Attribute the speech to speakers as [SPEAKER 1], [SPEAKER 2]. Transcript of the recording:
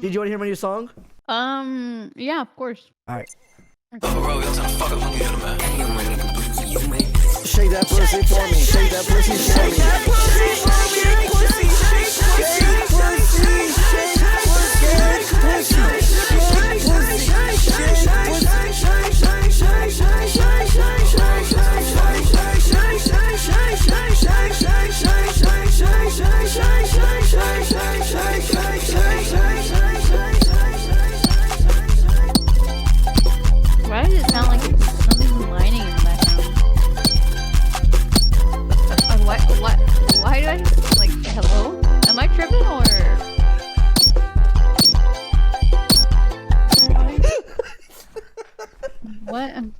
[SPEAKER 1] Did you want to hear my new song?
[SPEAKER 2] Yeah, of course.
[SPEAKER 1] All right.
[SPEAKER 3] Shake that pussy for me. Shake that pussy for me.
[SPEAKER 4] Shake that pussy for me.